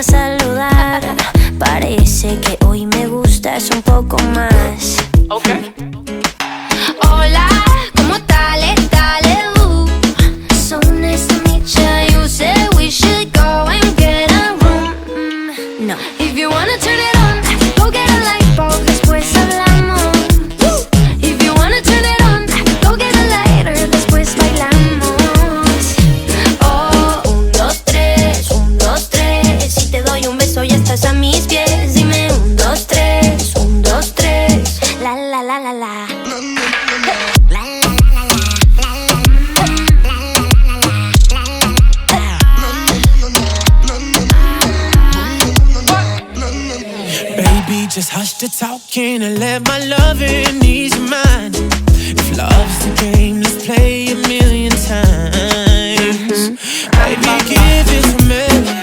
a saludar. Parece que hoy me gustas un poco más. Okay. Hola, ¿cómo tal? So nice to meet you. You said we should go and get a room. No. If you wanna turn it on, go get a light bulb, después hablamos. If you wanna turn it on, go get a lighter, después bailamos. Oh, 1, 2, 3, 1, 2, 3. Si te doy un beso ya estás a mis pies. Dime 1, 2, 3, 1, 2, 3. La la la la la. Baby, just hush the talking and let my loving ease your mind. If love's the game, let's play a million times. Baby, give it to me.